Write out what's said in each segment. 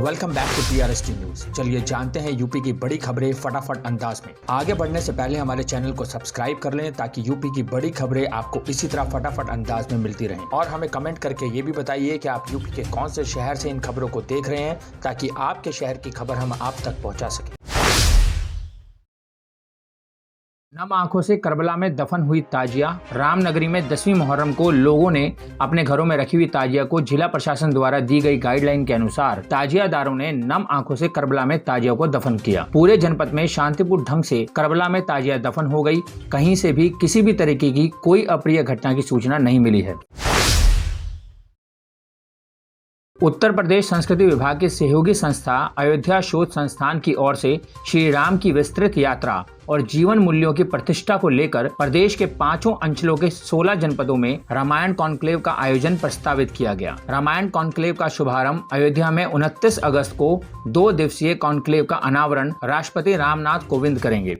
Welcome back to PRST news. चलिए जानते हैं यूपी की बड़ी खबरें फटाफट अंदाज में। आगे बढ़ने से पहले हमारे चैनल को सब्सक्राइब कर लें ताकि यूपी की बड़ी खबरें आपको इसी तरह फटाफट अंदाज में मिलती रहें। और हमें कमेंट करके ये भी बताइए कि आप यूपी के कौन से शहर से इन खबरों को देख रहे हैं ताकि आपके शहर की खबर हम आप तक पहुँचा सकें। नम आंखों से करबला में दफन हुई ताजिया। रामनगरी में 10वीं मुहर्रम को लोगों ने अपने घरों में रखी हुई ताजिया को जिला प्रशासन द्वारा दी गई गाइडलाइन के अनुसार ताजियादारों ने नम आंखों से करबला में ताजिया को दफन किया। पूरे जनपद में शांतिपूर्ण ढंग से करबला में ताजिया दफन हो गई। कहीं से भी किसी भी तरीके की कोई अप्रिय घटना की सूचना नहीं मिली है। उत्तर प्रदेश संस्कृति विभाग की सहयोगी संस्था अयोध्या शोध संस्थान की ओर से श्री राम की विस्तृत यात्रा और जीवन मूल्यों की प्रतिष्ठा को लेकर प्रदेश के 5 अंचलों के 16 जनपदों में रामायण कॉन्क्लेव का आयोजन प्रस्तावित किया गया। रामायण कॉन्क्लेव का शुभारंभ अयोध्या में 29 अगस्त को 2 दिवसीय कॉन्क्लेव का अनावरण राष्ट्रपति रामनाथ कोविंद करेंगे।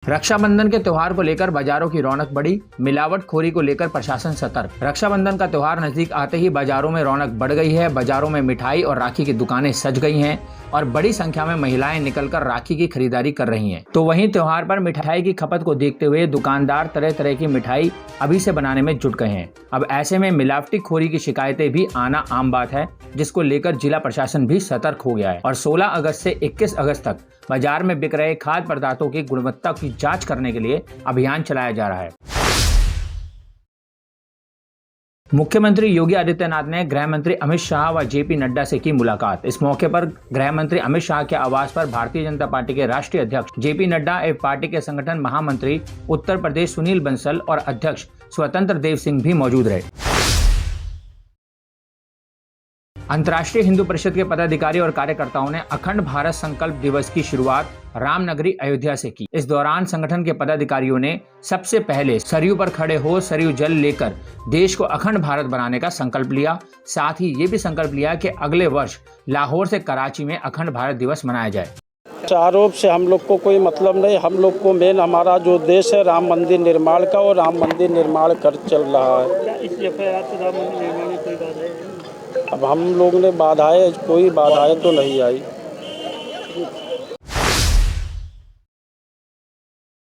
रक्षाबंधन के त्योहार को लेकर बाजारों की रौनक बढ़ी। मिलावटखोरी को लेकर प्रशासन सतर्क। रक्षाबंधन का त्योहार नजदीक आते ही बाजारों में रौनक बढ़ गई है। बाजारों में मिठाई और राखी की दुकानें सज गई हैं और बड़ी संख्या में महिलाएं निकलकर राखी की खरीदारी कर रही हैं। तो वहीं त्योहार पर मिठाई की खपत को देखते हुए दुकानदार तरह तरह की मिठाई अभी से बनाने में जुट गए हैं। अब ऐसे में मिलावटीखोरी की शिकायतें भी आना आम बात है, जिसको लेकर जिला प्रशासन भी सतर्क हो गया है और 16 अगस्त से 21 अगस्त तक बाजार में बिक रहे खाद्य पदार्थों की गुणवत्ता की जांच करने के लिए अभियान चलाया जा रहा है। मुख्यमंत्री योगी आदित्यनाथ ने गृह मंत्री अमित शाह व JP नड्डा से की मुलाकात। इस मौके पर गृह मंत्री अमित शाह के आवास पर भारतीय जनता पार्टी के राष्ट्रीय अध्यक्ष JP नड्डा एवं पार्टी के संगठन महामंत्री उत्तर प्रदेश सुनील बंसल और अध्यक्ष स्वतंत्र देव सिंह भी मौजूद रहे। अंतर्राष्ट्रीय हिंदू परिषद के पदाधिकारी और कार्यकर्ताओं ने अखंड भारत संकल्प दिवस की शुरुआत रामनगरी अयोध्या से की। इस दौरान संगठन के पदाधिकारियों ने सबसे पहले सरयू पर खड़े हो सरयू जल लेकर देश को अखंड भारत बनाने का संकल्प लिया। साथ ही ये भी संकल्प लिया कि अगले वर्ष लाहौर से कराची में अखंड भारत दिवस मनाया जाए। आरोप से हम लोग को कोई मतलब नहीं। हम लोग को मेन हमारा जो देश है राम मंदिर निर्माण का, और राम मंदिर निर्माण कर चल रहा है। अब हम लोग ने बाधाएं, कोई बाधाएं तो नहीं आई।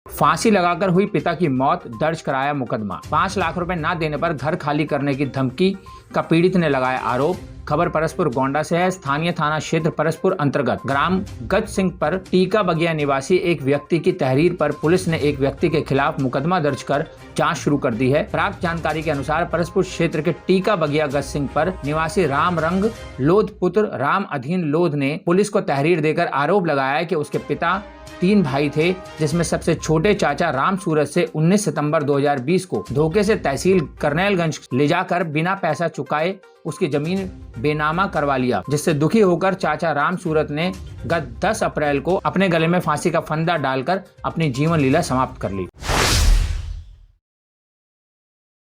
फांसी लगाकर हुई पिता की मौत, दर्ज कराया मुकदमा। 5 लाख रुपए न देने पर घर खाली करने की धमकी का पीड़ित ने लगाया आरोप। खबर परसपुर गोंडा से है। स्थानीय थाना क्षेत्र परसपुर अंतर्गत ग्राम गज सिंह पर टीका बगिया निवासी एक व्यक्ति की तहरीर पर पुलिस ने एक व्यक्ति के खिलाफ मुकदमा दर्ज कर जांच शुरू कर दी है। प्राप्त जानकारी के अनुसार परसपुर क्षेत्र के टीका बगिया गज सिंह पर निवासी राम रंग लोध पुत्र राम अधीन लोध ने पुलिस को तहरीर देकर आरोप लगाया कि उसके पिता 3 भाई थे, जिसमें सबसे छोटे चाचा राम सूरज से 19 सितंबर 2020 को धोखे से तहसील करनैलगंज ले जाकर बिना पैसा चुकाए उसकी जमीन बेनामा करवा लिया, जिससे दुखी होकर चाचा राम सूरज ने गत 10 अप्रैल को अपने गले में फांसी का फंदा डालकर अपनी जीवन लीला समाप्त कर ली।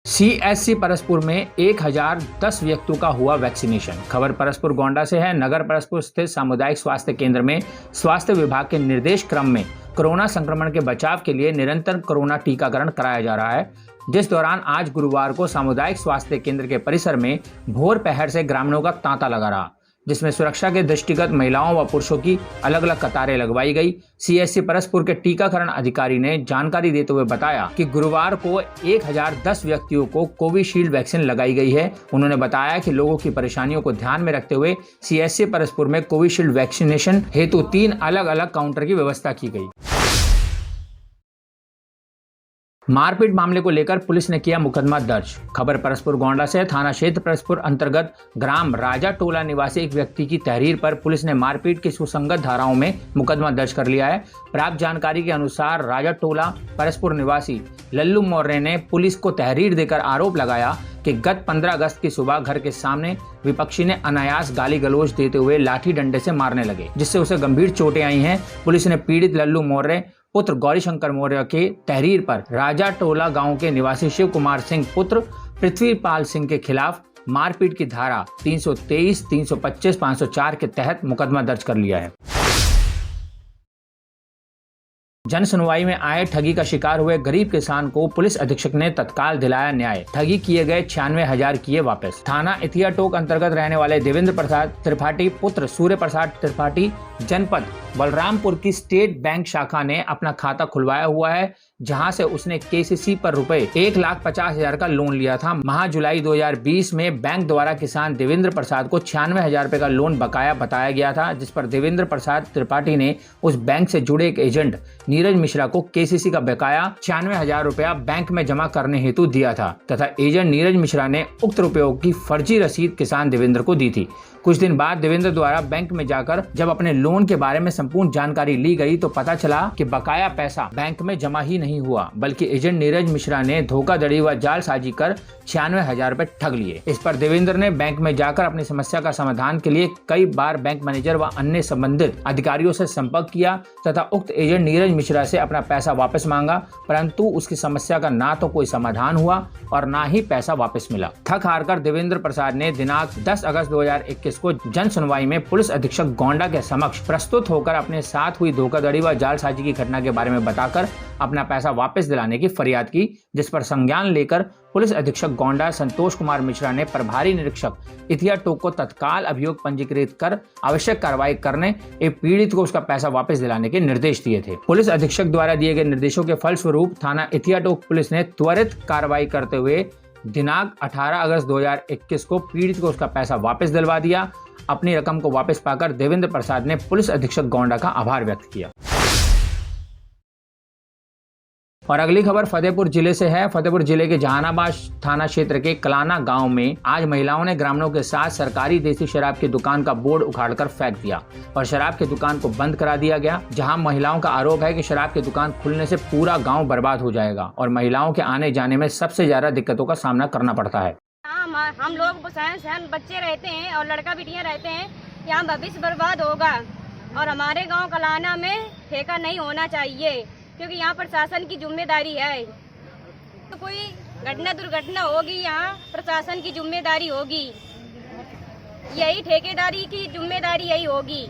CSC परसपुर में 1010 व्यक्तियों का हुआ वैक्सीनेशन। खबर परसपुर गोंडा से है। नगर परसपुर स्थित सामुदायिक स्वास्थ्य केंद्र में स्वास्थ्य विभाग के निर्देश क्रम में कोरोना संक्रमण के बचाव के लिए निरंतर कोरोना टीकाकरण कराया जा रहा है, जिस दौरान आज गुरुवार को सामुदायिक स्वास्थ्य केंद्र के परिसर में भोर पहर से ग्रामीणों का तांता लगा रहा, जिसमें सुरक्षा के दृष्टिगत महिलाओं व पुरुषों की अलग अलग कतारें लगवाई गई। CSC परसपुर के टीकाकरण अधिकारी ने जानकारी देते हुए बताया कि गुरुवार को 1010 व्यक्तियों को कोविशील्ड वैक्सीन लगाई गई है। उन्होंने बताया कि लोगों की परेशानियों को ध्यान में रखते हुए CSC परसपुर में कोविशील्ड वैक्सीनेशन हेतु 3 अलग अलग काउंटर की व्यवस्था की गई। मारपीट मामले को लेकर पुलिस ने किया मुकदमा दर्ज। खबर परसपुर गोंडा से। थाना क्षेत्र परसपुर अंतर्गत ग्राम राजा टोला निवासी एक व्यक्ति की तहरीर पर पुलिस ने मारपीट की सुसंगत धाराओं में मुकदमा दर्ज कर लिया है। प्राप्त जानकारी के अनुसार राजा टोला परसपुर निवासी लल्लू मौर्य ने पुलिस को तहरीर देकर आरोप लगाया कि गत 15 अगस्त की सुबह घर के सामने विपक्षी ने अनायास गाली गलौज देते हुए लाठी डंडे से मारने लगे, जिससे उसे गंभीर चोटें आई हैं। पुलिस ने पीड़ित लल्लू मौर्य पुत्र गौरीशंकर मौर्य के तहरीर पर राजा टोला गांव के निवासी शिव कुमार सिंह पुत्र पृथ्वीपाल सिंह के खिलाफ मारपीट की धारा 323, 325, 504 के तहत मुकदमा दर्ज कर लिया है। जन सुनवाई में आए ठगी का शिकार हुए गरीब किसान को पुलिस अधीक्षक ने तत्काल दिलाया न्याय। ठगी किए गए 96,000 किए वापस। थाना इथिया टोक अंतर्गत रहने वाले देवेंद्र प्रसाद त्रिपाठी पुत्र सूर्य प्रसाद त्रिपाठी जनपद बलरामपुर की स्टेट बैंक शाखा ने अपना खाता खुलवाया हुआ है, जहां से उसने केसीसी पर रुपए 1,50,000 का लोन लिया था। माह जुलाई 2020 में बैंक द्वारा किसान देवेंद्र प्रसाद को 96,000 रुपए का लोन बकाया बताया गया था, जिस पर देवेंद्र प्रसाद त्रिपाठी ने उस बैंक से जुड़े एक एजेंट नीरज मिश्रा को केसीसी का बकाया 96,000 रुपया बैंक में जमा करने हेतु दिया था तथा एजेंट नीरज मिश्रा ने उक्त रुपयों की फर्जी रसीद किसान देवेंद्र को दी थी। कुछ दिन बाद देवेंद्र द्वारा बैंक में जाकर जब अपने लोन के बारे में संपूर्ण जानकारी ली गई तो पता चला कि बकाया पैसा बैंक में जमा ही नहीं हुआ, बल्कि एजेंट नीरज मिश्रा ने धोखाधड़ी व जालसाजी कर 96,000 रुपए ठग लिए। इस पर देवेंद्र ने बैंक में जाकर अपनी समस्या का समाधान के लिए कई बार बैंक मैनेजर व अन्य संबंधित अधिकारियों से संपर्क किया तथा उक्त एजेंट नीरज मिश्रा से अपना पैसा वापस मांगा, परंतु उसकी समस्या का ना तो कोई समाधान हुआ और ना ही पैसा वापस मिला। थक हार कर देवेंद्र प्रसाद ने दिनांक 10 अगस्त 2021 को जन सुनवाई में पुलिस अधीक्षक गोंडा के समक्ष प्रस्तुत होकर अपने साथ हुई धोखाधड़ी व जालसाजी की घटना के बारे में बताकर अपना पैसा वापस दिलाने की फरियाद की, जिस पर संज्ञान लेकर पुलिस अधीक्षक गोंडा संतोष कुमार मिश्रा ने प्रभारी निरीक्षक इथिया टोक को तत्काल अभियोग पंजीकृत कर आवश्यक कार्रवाई करने एवं पीड़ित को उसका पैसा वापस दिलाने के निर्देश दिए थे। पुलिस अधीक्षक द्वारा दिए गए निर्देशों के फलस्वरूप थाना इथिया टोक पुलिस ने त्वरित कार्रवाई करते हुए दिनांक 18 अगस्त 2021 को पीड़ित को उसका पैसा वापस दिलवा दिया। अपनी रकम को वापस पाकर देवेंद्र प्रसाद ने पुलिस अधीक्षक गोंडा का आभार व्यक्त किया। और अगली खबर फतेहपुर जिले से है। फतेहपुर जिले के जहानाबाद थाना क्षेत्र के कलाना गांव में आज महिलाओं ने ग्रामीणों के साथ सरकारी देसी शराब की दुकान का बोर्ड उखाड़कर फेंक दिया और शराब की दुकान को बंद करा दिया गया, जहां महिलाओं का आरोप है कि शराब की दुकान खुलने से पूरा गांव बर्बाद हो जाएगा और महिलाओं के आने जाने में सबसे ज्यादा दिक्कतों का सामना करना पड़ता है। हम लोग सहन बच्चे रहते हैं और लड़का बिटियां रहते हैं, यहाँ भविष्य बर्बाद होगा और हमारे गांव कलाना में ठेका नहीं होना चाहिए, क्योंकि यहाँ प्रशासन की जिम्मेदारी है। तो कोई घटना दुर्घटना होगी यहाँ प्रशासन की जिम्मेदारी होगी, यही ठेकेदारी की जिम्मेदारी यही होगी।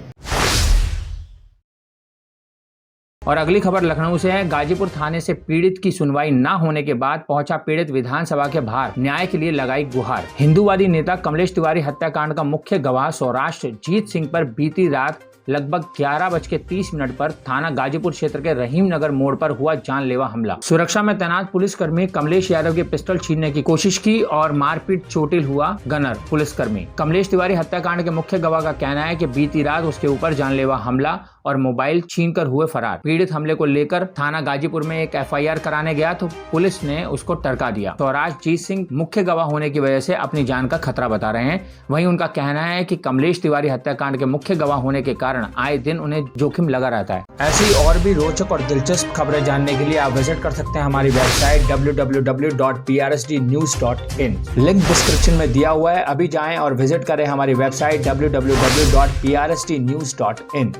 और अगली खबर लखनऊ से है। गाजीपुर थाने से पीड़ित की सुनवाई न होने के बाद पहुंचा पीड़ित विधानसभा के बाहर न्याय के लिए लगाई गुहार। हिंदूवादी नेता कमलेश तिवारी हत्याकांड का मुख्य गवाह सौराष्ट्र जीत सिंह पर बीती रात लगभग 11:30 पर थाना गाजीपुर क्षेत्र के रहीम नगर मोड़ पर हुआ जानलेवा हमला। सुरक्षा में तैनात पुलिसकर्मी कमलेश यादव के पिस्टल छीनने की कोशिश की और मारपीट चोटिल हुआ गनर पुलिसकर्मी। कमलेश तिवारी हत्याकांड के मुख्य गवाह का कहना है कि बीती रात उसके ऊपर जानलेवा हमला और मोबाइल छीनकर हुए फरार। पीड़ित हमले को लेकर थाना गाजीपुर में एक FIR कराने गया तो पुलिस ने उसको टरका दिया। सौराष्ट्र जीत सिंह मुख्य गवाह होने की वजह से अपनी जान का खतरा बता रहे हैं। वहीं उनका कहना है कि कमलेश तिवारी हत्याकांड के मुख्य गवाह होने के कारण आए दिन उन्हें जोखिम लगा रहता है। ऐसी और भी रोचक और दिलचस्प खबरें जानने के लिए आप विजिट कर सकते हैं हमारी वेबसाइट www.prsdnews.in। लिंक डिस्क्रिप्शन में दिया हुआ है, अभी जाएं और विजिट करें हमारी वेबसाइट www.prsdnews.in।